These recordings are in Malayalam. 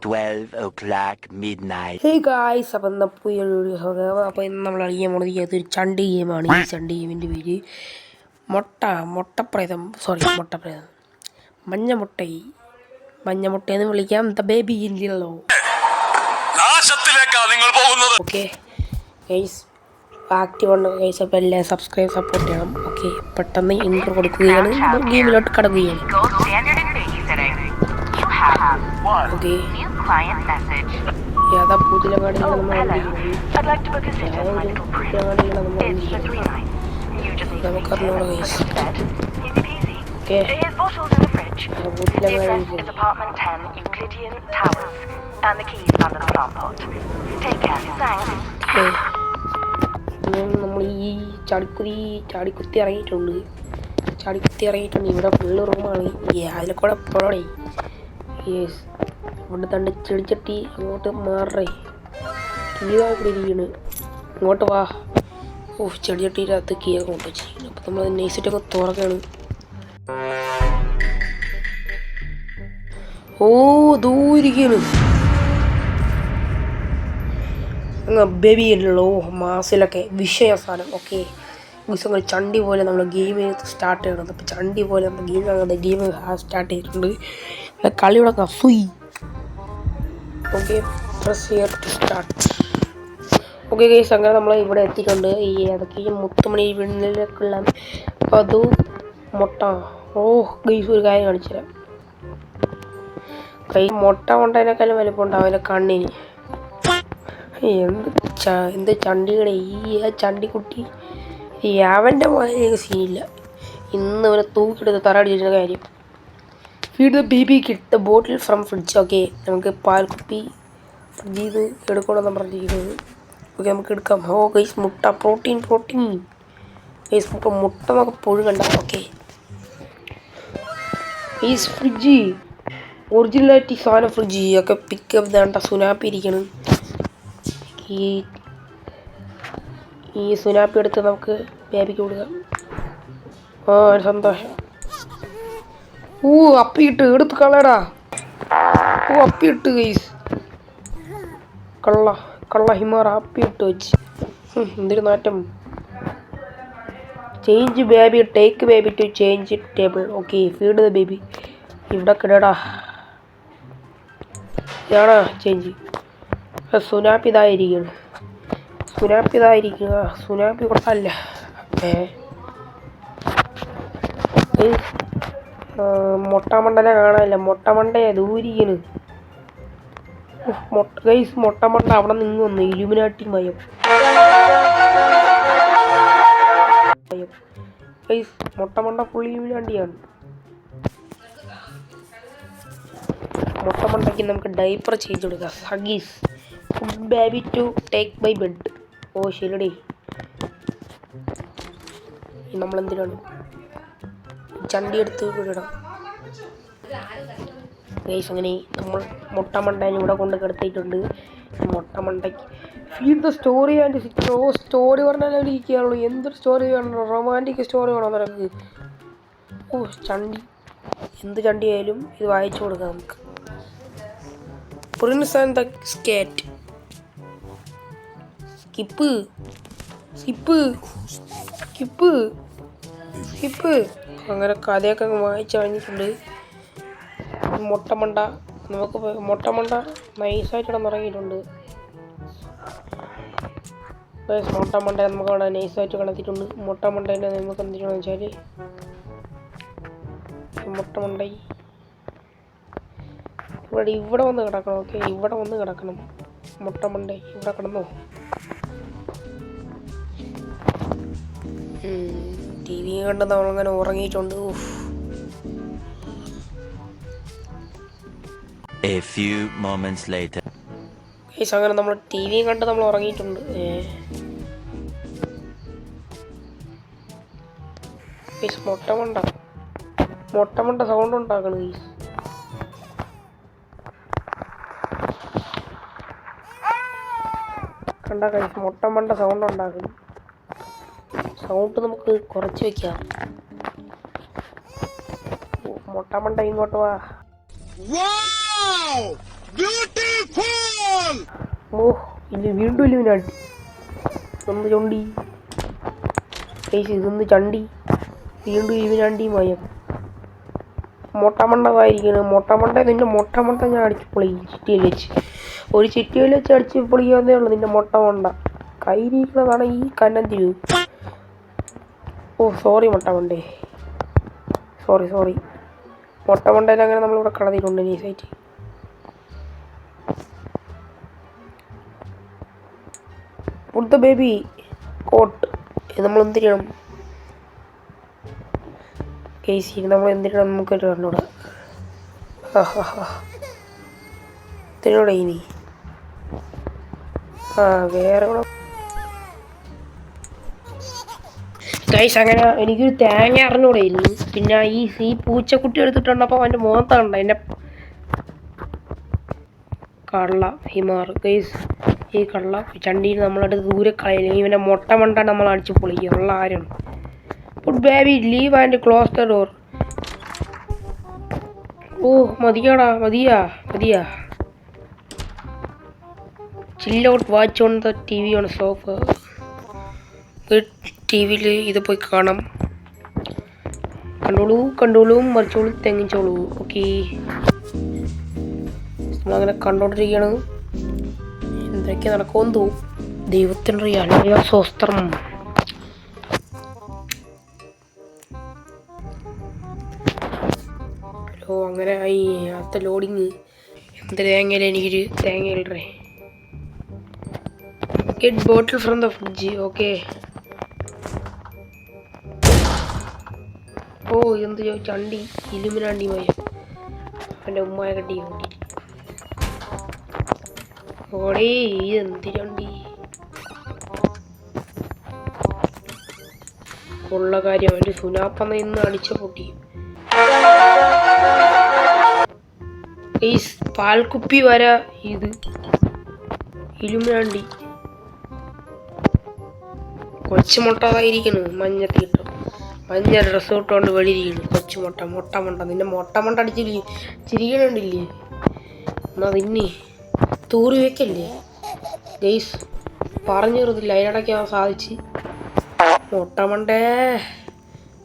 12 o'clock midnight. ഹേ ഗായ്സ്, അപ്പം അപ്പോൾ ഇന്ന് നമ്മൾ അറിയാൻ പോകുന്നത് അതൊരു ചണ്ടി ഗെയിമാണ്. ഈ ചണ്ടി ഗെയിമിൻ്റെ പേര് മുട്ടപ്രേതം മഞ്ഞ മുട്ട എന്ന് വിളിക്കാം. ദ ബേബി ഇല്ലല്ലോ. ഓക്കെ ഗൈസ്, ആക്റ്റീവ് ഉണ്ട് ഗൈസ്. അപ്പോൾ എല്ലാം സബ്സ്ക്രൈബ് സപ്പോർട്ട് ചെയ്യണം. ഓക്കെ, പെട്ടെന്ന് ഇൻട്രോ കൊടുക്കുകയാണ്, ഗെയിമിലോട്ട് കടക്കുകയാണ്. ഓക്കെ, യാഥാ പുതിയ കാണികൾ നമ്മൾ നമുക്കറിഞ്ഞോളൂ ഗൈസ്. ഓക്കെ, നമ്മൾ ഈ ചാടിക്കുത്തി ഇറങ്ങിയിട്ടുണ്ട്. ഇവിടെ ഫുള്ള് റൂമാണ്. അതിലെ കൂടെ പോടേ. യെസ്, ഇവിടെ തണ്ട് ചെടിച്ചട്ടി അങ്ങോട്ട് മാറേ. ഇവിടെ ഇരിക്കണ്, ഇങ്ങോട്ട് വാ. ചെടിച്ചട്ടിയുടെ അകത്ത് കീയൊക്കെ കൊണ്ട് വെച്ചിരിക്കുന്നു. അപ്പം നമ്മൾ നൈസിട്ടൊക്കെ തുറക്കാണ്. ദൂരിക്കാണ് ബേബി ഉള്ളൂ മാസിലൊക്കെ വിഷയ സാധനം. ഓക്കെ, ദിവസങ്ങൾ ചണ്ടി പോലെ നമ്മൾ ഗെയിം സ്റ്റാർട്ട് ചെയ്യണം. അപ്പോൾ ചണ്ടി പോലെ നമ്മൾ ഗെയിം സ്റ്റാർട്ട് ചെയ്തിട്ടുണ്ട്. കളിയുടെ കഫുയി. Okay, press here to start. Okay guys, അങ്ങനെ നമ്മൾ ഇവിടെ എത്തിയിട്ടുണ്ട്. ഈ അതൊക്കെ ഈ മുത്തുമണി വീടിലേക്കുള്ള അത് മുട്ട. ഗൈസ്, ഒരു കാര്യം കാണിച്ചുതരാം. മുട്ടേനേക്കാളും വലിപ്പം ഉണ്ടാവും അതിൻ്റെ കണ്ണിന്. എന്ത് ചണ്ടിയുടെ ഈ ചണ്ടിക്കുട്ടി. അവൻ്റെ പോലെ സീനില്ല. ഇന്ന് അവനെ തൂക്കിയെടുത്ത് തറടിച്ചിരുന്ന കാര്യം. Feed the baby kid the bottle from fridge. Okay, നമുക്ക് പാൽക്കുപ്പി ഫ്രിഡ്ജിൽ നിന്ന് എടുക്കണമെന്ന് പറഞ്ഞിരിക്കുന്നത്. ഓക്കെ, നമുക്ക് എടുക്കാം. ഗൈസ്, മുട്ട പ്രോട്ടീൻ ഗൈസ്, മുട്ട നമുക്ക് പുഴുകണ്ട. ഓക്കെ ഗൈസ്, ഫ്രിഡ്ജ് ഒറിജിനലായിട്ട് സാധനം ഫ്രിഡ്ജ് ഒക്കെ പിക്കപ്പ് വേണ്ട. സുനാപ്പി ഇരിക്കണം. ഈ സുനാപ്പി എടുത്ത് നമുക്ക് ബേബിക്ക് കൊടുക്കാം. സന്തോഷം. അപ്പിയിട്ട് എടുത്ത് കളയടാ. അപ്പിയിട്ട് ഗൈസ്, കള്ള ഹിമാറ അപ്പിയിട്ട് വെച്ച് എന്തൊരു നാറ്റം. Change baby, take baby to change table. Okay, feed the baby. ഇവിടെ കിടടാ. ഇതാണോ ചേഞ്ച്? സുനാപ്പി ഇതായിരിക്കണം. സുനാപ്പി കൊടുത്തല്ല. മൊട്ടമണ്ടനെ കാണാനില്ല. മൊട്ടമണ്ടയെ ദൂരിക്കണ്. മൊട്ടമണ്ട അവിടെ നിന്ന് വന്നു. ഇലുമിനാട്ടി മയം. മൊട്ടമണ്ട ഫുൾ ഇലുമിനാട്ടിയാണ്. മൊട്ടമണ്ടയ്ക്ക് നമുക്ക് ഡൈപ്പർ ചേഞ്ച് കൊടുക്കാം. Huggies food baby to take by bed. ശരിടേ, നമ്മളെന്തിനാണ് ചണ്ടി എടുത്ത് വിടണം ഗൈസ്. അങ്ങനെ നമ്മൾ മുട്ടമണ്ടനെ ഇവിടെ കൊണ്ട് കിടത്തിയിട്ടുണ്ട്. മുട്ടമണ്ടയ്ക്ക് feed the story and story പറഞ്ഞാൽ ഇരിക്കുകയുള്ളൂ. എന്തൊരു സ്റ്റോറി വേണം? റൊമാൻറ്റിക് സ്റ്റോറി വേണം നിനക്ക്? ചണ്ടി, എന്ത് ചണ്ടി ആയാലും ഇത് വായിച്ചു കൊടുക്കാം നമുക്ക്. Prince and the skate. Skip അങ്ങനെ കഥയൊക്കെ വായിച്ച് കഴിഞ്ഞിട്ടുണ്ട്. മുട്ടമണ്ട നൈസായിട്ട് കിടന്നിറങ്ങിയിട്ടുണ്ട്. മുട്ടമണ്ട നമുക്ക് അവിടെ നൈസായിട്ട് കിടത്തിയിട്ടുണ്ട്. മുട്ടമണ്ടേനെ നമുക്ക് എന്ത് ചെയ്യണമെന്ന് വെച്ചാൽ മുട്ടമണ്ട ഇവിടെ വന്ന് കിടക്കണം. ഓക്കെ, ഇവിടെ വന്ന് കിടക്കണം. മുട്ടമണ്ട ഇവിടെ കിടന്നോ. TV കണ്ട് നമ്മളങ്ങനെ ഉറങ്ങിയിട്ടുണ്ട്. A few moments later. അങ്ങനെ നമ്മൾ TV കണ്ട് നമ്മൾ ഉറങ്ങിയിട്ടുണ്ട്. മുട്ടമണ്ട സൗണ്ട് ഉണ്ടാക്കണം. കണ്ട കൈസ്, മുട്ടമണ്ട സൗണ്ട് ഉണ്ടാക്കണം. സൗണ്ട് നമുക്ക് കുറച്ച് വെക്കാം. മുട്ടമണ്ട ഇങ്ങോട്ട് വാ. ഓ ഇല്ല, വീണ്ടും ഇല്ലുമിനാട്ടി ഒന്ന് ചൊണ്ടി ഇതൊന്ന് ചണ്ടി, വീണ്ടും ഇല്ലുമിനാണ്ടി മയം. മൊട്ടമണ്ടതായിരിക്കണം. മൊട്ടമണ്ട നിന്റെ മൊട്ടമണ്ട ഞാൻ അടിച്ച് പൊളി ചിറ്റിയിൽ വെച്ച്, ഒരു ചിറ്റിയിൽ വെച്ച് അടിച്ച് പൊളിക്കാന്നേ ഉള്ളൂ നിന്റെ മൊട്ടമണ്ട. കയ്യിരിക്കുന്നതാണ് ഈ കന്നന്തിരു. ഓ സോറി മൊട്ടമണ്ടേ, സോറി. മൊട്ടമണ്ടയിൽ അങ്ങനെ നമ്മളിവിടെ കളഞ്ഞിട്ടുണ്ട് നൈസായിട്ട്. പുട്ട് ബേബി കോട്ട് നമ്മൾ എന്തിനാണ് കേസി, നമ്മൾ എന്തിനാണ് നമുക്കൊരു കണ്ണൂടെ എന്തിനോടെ ഇനി വേറെ ഗൈസ്. അങ്ങനെ എനിക്കൊരു തേങ്ങ അറിഞ്ഞൂടെ ഇനി. പിന്നെ ഈ പൂച്ചക്കുട്ടി എടുത്തിട്ടുണ്ടപ്പോൾ അവൻ്റെ മുഖത്തുണ്ട് എൻ്റെ കള്ള ഹിമാർ ഗൈസ്. ഈ കള്ള ചണ്ടിയിൽ നമ്മളടുത്ത് ദൂരെ കളയില്ല. ഇവൻ്റെ മൊട്ട മണ്ട നമ്മൾ അടിച്ച് പൊളിക്കുക ഉള്ള ആരാണ്. Put baby leave and close the door. ഓ മതിയാ. Chill out, watch on the TV on sofa. ടി വിയിൽ ഇത് പോയി കാണാം. കണ്ടോളൂ മറിച്ചോളൂ തെങ്ങിച്ചോളൂ. ഓക്കെ, നമ്മളങ്ങനെ കണ്ടോണ്ടിരിക്കുകയാണ്. എന്തൊക്കെ നടക്കുമെന്ന് തോന്നും. ദൈവത്തിൻ്റെ അലയ സ്വസ്ത്രം. ഹലോ, അങ്ങനെ ആയി അടുത്ത ലോഡിങ്. എന്ത് തേങ്ങയില്ല, എനിക്കൊരു തേങ്ങയില്ലേ. Get bottle from the fridge. Okay. ഓ എന്ത് ചണ്ടി ഇലുമിനാണ്ടി മായ എൻ്റെ ഉമ്മായ കട്ടി ഓടേ എന്ത് ചണ്ടി ഉള്ള കാര്യം. അവൻ്റെ സുനാപ്പന്ന ഇന്ന് അടിച്ച പൊട്ടി. ഈ പാൽക്കുപ്പി വര ഇത് ഇലുമിനാണ്ടി കൊച്ചുമുട്ടതായിരിക്കുന്നു. മഞ്ഞ ഡ്രസ്സ് ഇട്ടുകൊണ്ട് വെളിയിരിക്കുന്നു മൊട്ടമണ്ട. നിന്റെ മൊട്ടമണ്ട അടിച്ച് ചിരിക്കണുണ്ടില്ലേ? എന്നാ നിന്നെ തൂറി വെക്കല്ലേ ഗൈസ്. പറഞ്ഞു ചെറുതില്ല, അതിനിടയ്ക്ക് സാധിച്ച്. മൊട്ടമണ്ടേ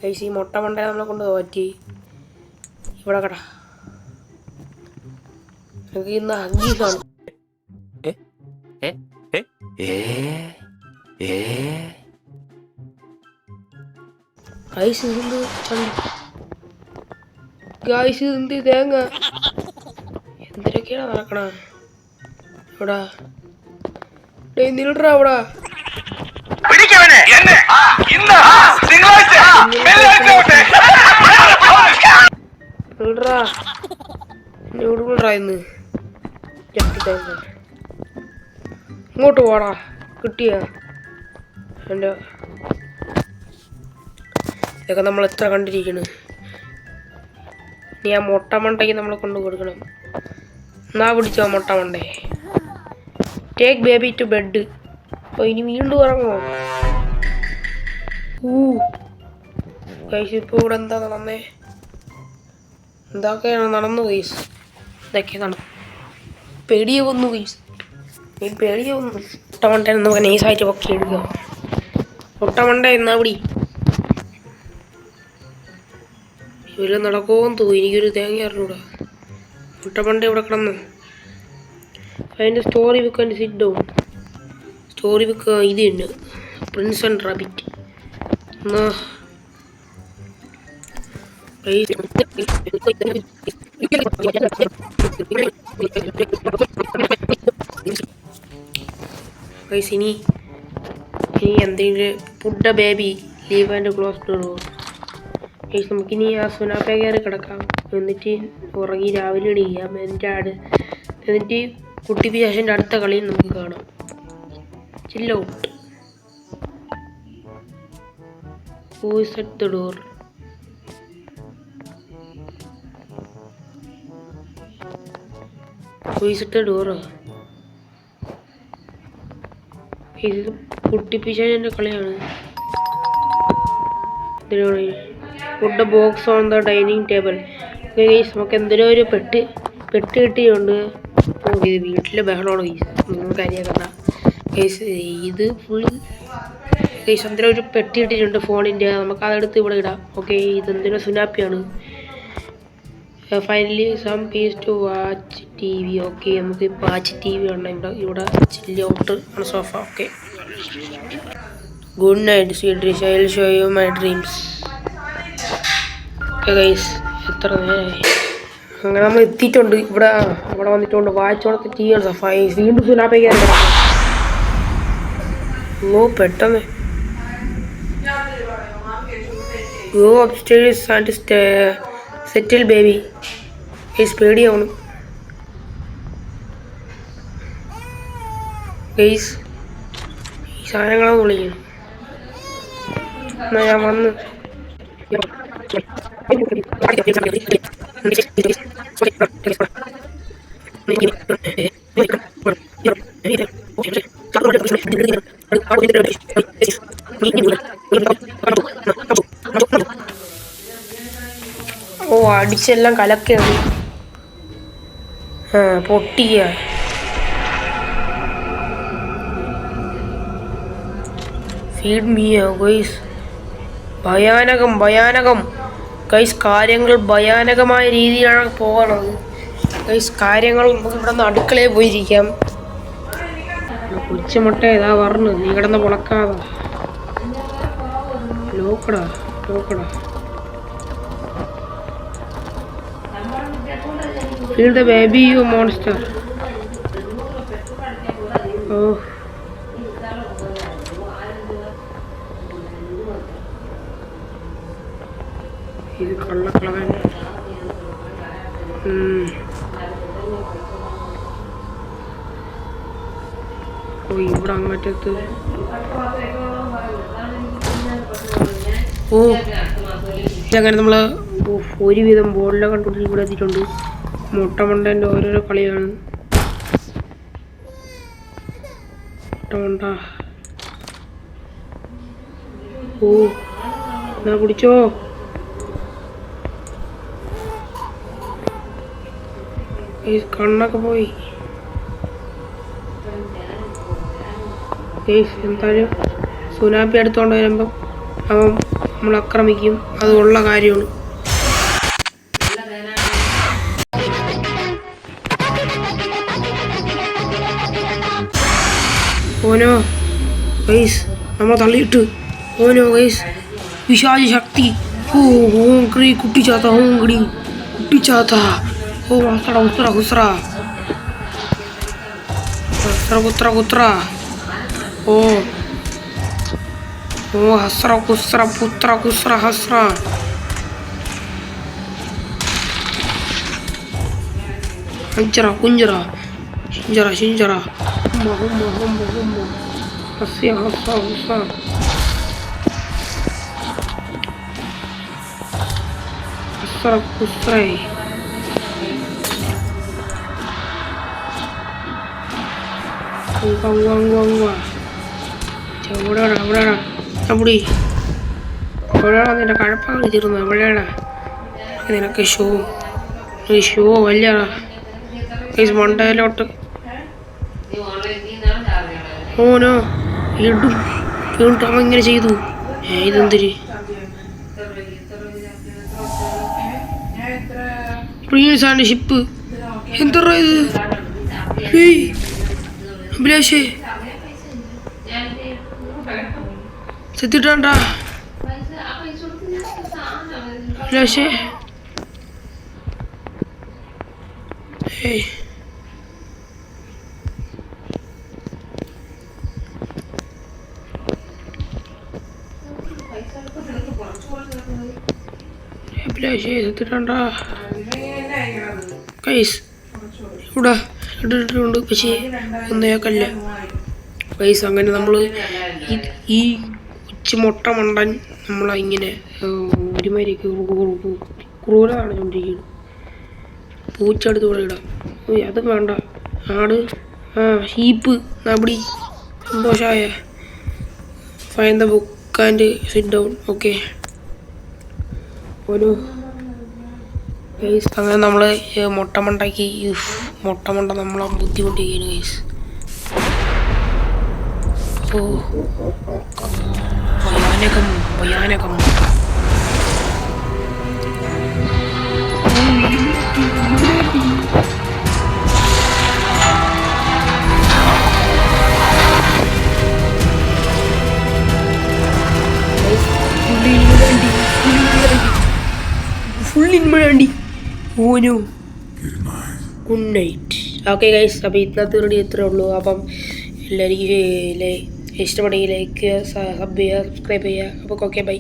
ഗൈസ്, ഈ മൊട്ടമണ്ടേ നമ്മളെ കൊണ്ട് തോറ്റി. ഇവിടെ കട എനിക്ക് ഇന്ന് അംഗീസാണ്. ഗൈസ് ഇതെന്ത് തേങ്ങ എന്തിനൊക്കെയാണ് നടക്കണ ഇവിടെ? നിൽടാ അവിടെ. ഇന്ന് ഇങ്ങോട്ട് പോടാ. കിട്ടിയ എൻ്റെ ഇതൊക്കെ നമ്മൾ എത്ര കണ്ടിരിക്കണ്. ഇനി ആ മൊട്ടമണ്ടയ്ക്ക് നമ്മൾ കൊണ്ടു കൊടുക്കണം. എന്നാ പിടിച്ചോ മൊട്ടമണ്ടേ. Take baby to bed. അപ്പോൾ ഇനി വീണ്ടും ഇറങ്ങുമോ? ഗൈസ് ഇപ്പോൾ ഇവിടെ എന്താ നടന്നേ? എന്തൊക്കെയാണ് നടന്നു ഗൈസ്? ഇതൊക്കെ നടന്നു. പേടിയെ വന്നു ഗൈസ്. പേടിയെ വന്നു. മൊട്ടമണ്ട നമുക്ക് നൈസായിട്ട് പൊക്കി എടുക്കുക. മൊട്ടമണ്ട എന്നാ പിടി. ഇവര് നടക്കുമെന്ന് തോന്നി. എനിക്കൊരു തേങ്ങ അറിഞ്ഞൂടാ. മുട്ടമണ്ട ഇവിടെ കിടന്നു. അതിൻ്റെ story book and sit down. Story book ഇത് തന്നെ, പ്രിൻസ് ആൻഡ് റാബിറ്റ്. എന്നാ ഇനി എന്തെങ്കിലും Putta baby leave and close the door. നമുക്കിനി ആ സുനാപ്പ കയറി കിടക്കാം. എന്നിട്ട് ഉറങ്ങി രാവിലെ എണീക്കാം. എന്നിട്ട് കുട്ടി പിശാചിൻ്റെ അടുത്ത കളിയിൽ നമുക്ക് കാണാം. Chill out. Who is at the door? Who is at the ഡോറോ? ഇത് കുട്ടി പിശാചിൻ്റെ കളിയാണ്. എന്തിനാണ്? Food box on the dining table. നമുക്ക് എന്തിനോ ഒരു പെട്ട് കിട്ടിയുണ്ട്. ഓ ഇത് വീട്ടിലെ ബഹളമാണ് നിങ്ങൾ കാര്യമാക്കണ്ട കേസ്. ഇത് ഫുൾ കേസ് എന്തിനും ഒരു പെട്ടി ഇട്ടിട്ടുണ്ട് ഫോണിൻ്റെ, നമുക്ക് അതെടുത്ത് ഇവിടെ ഇടാം. ഓക്കെ, ഇതെന്തിനോ സുനാപ്പിയാണ്. Finally some peace to watch TV. Okay, നമുക്ക് വാച്ച് ടി വി ആണ് ഇവിടെ ചില്ലി ഔട്ട് ആണ് sofa. Okay, good night sweet I will show you my dreams. Okay guys, എത്ര നേരമായി അങ്ങനെ നമ്മൾ എത്തിയിട്ടുണ്ട് ഇവിടെ. അവിടെ വന്നിട്ടുണ്ട് വാച്ചോടത്ത് ടി വി ആണ്. വീണ്ടും സുനാപ്പിക്കാൻ ഓ പെട്ടെന്ന് go upstairs and settle baby. Guys പേടിയാവണം ഗൈസ്, ഈ സാധനങ്ങളൊന്നും വിളിക്കണം. എന്നാ ഞാൻ വന്ന് ഓ അടിച്ചെല്ലാം കലക്കാണ്. പൊട്ടിയ ഫീഡ് മീയോ ഗൈസ്. ഭയാനകം ഭയാനകം ഗൈസ്, കാര്യങ്ങൾ ഭയാനകമായ രീതിയിലാണ് പോകണത് ഗൈസ്. കാര്യങ്ങൾ നമുക്ക് ഇവിടെ നിന്ന് അടുക്കളയിൽ പോയിരിക്കാം. കൊച്ചുമുട്ട ഏതാ പറഞ്ഞു, നീ കിടന്ന് പുളക്കാതെ ലോക്കടാ ലോക്കടാ. Feel the baby, you monster. Oh. ഇത് കള്ളക്കളവൻ. ഓ ഇവിടെ അങ്ങറ്റത്ത്. ഓ അങ്ങനെ നമ്മള് ഒരുവിധം ബോളിലെ കണ്ടുപിടിച്ച് ഇവിടെ എത്തിയിട്ടുണ്ട്. മുട്ടമണ്ടൻ്റെ ഓരോരോ കളിയാണ്. മുട്ടമണ്ട ഓ എന്നാ കുടിച്ചോ. കണ്ണൊക്കെ പോയി. എന്തായാലും സുനാപ്പി എടുത്തോണ്ട് വരുമ്പം അവൻ നമ്മൾ ആക്രമിക്കും, അത് ഉള്ള കാര്യമാണ്. ഓനോ ഗൈസ് നമ്മൾ തള്ളിയിട്ട്. ഓനോ ഗൈസ് വിശാച ശക്തി. ഓ ഹോങ്കറി കുട്ടിച്ചാത്ത ഹോങ്കടി കുട്ടിച്ചാത്ത. ഓ ഹസ്ര ഹുസ്ര ഹുസ്ര ഹസ്ര കുത്ര കുത്ര. ഓ ഓ ഹസ്ര കുസ്ര പുത്ര കുസ്ര ഹസ്ര. അഞ്ചറ കുഞ്ചറ ശിഞ്ചറ ശിഞ്ചറ. ഹുമ്മ ഹുമ്മ ഹുമ്മ ഹുമ്മ ഹസ്യ ഹസ്സ ഹുസ്സ. ഹസ്ര കുസ്രൈ. എവിടെയാണ് എവിടെയാണ് എവിടെ എവിടെയാണ് നിന്റെ കഴപ്പാണ് തീർന്നത്? എവിടെയാണ് നിനക്ക് ഷോ ഷോ വല്യടാ മണ്ടയിലോട്ട്. ഓനോ ഇടും വീണ്ടും അവൻ ഇങ്ങനെ ചെയ്തു. ഇതെന്തിരി പ്രിൻസ് ആൻഡ് ഷിപ്പ് എന്താ ഇത്? അഭിലാഷേ സെത്തിട്ടാണ്ടാ അഭിലാഷേ. അഭിലാഷേ സെത്തിട്ടാണ്ടാ കൈസ് ഇവിടെ ഇട്ടിട്ടുണ്ട്. പക്ഷേ ഒന്നേക്കല്ല കൈസ്. അങ്ങനെ നമ്മൾ ഈ മുട്ട മണ്ടൻ നമ്മളിങ്ങനെ ഒരുമാതിരി ക്രൂര കാണിച്ചുകൊണ്ടിരിക്കുകയാണ്. പൂച്ചെടുത്ത് കൂടെ ഇടാം. അത് വേണ്ട. ആട് ഷീപ്പ് നബടി സന്തോഷമായ. Find the book and sit down. Okay ഓരോ ഗൈസ് അങ്ങനെ നമ്മൾ മുട്ടമണ്ടാക്കി മുട്ടമണ്ട നമ്മളെ ബുദ്ധിമുട്ടിയിരിക്കുകയാണ് ഗൈസ്. ഓ ഭയാനകം ഭയാനകം. ഫുൾ ഇൻമഴണ്ടി ഓനു. Good night. ഓക്കെ ഗൈസ്, അപ്പോൾ ഇന്നത്തെ വീഡിയോ ഇത്രേ ഉള്ളൂ. അപ്പം എല്ലാവർക്കും ഇഷ്ടപ്പെടുകയും ലൈക്ക് ചെയ്യുക, സബ് ചെയ്യുക, സബ്സ്ക്രൈബ് ചെയ്യുക. അപ്പോൾ ഓക്കെ ബൈ.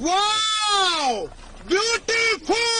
Wow! Beautiful!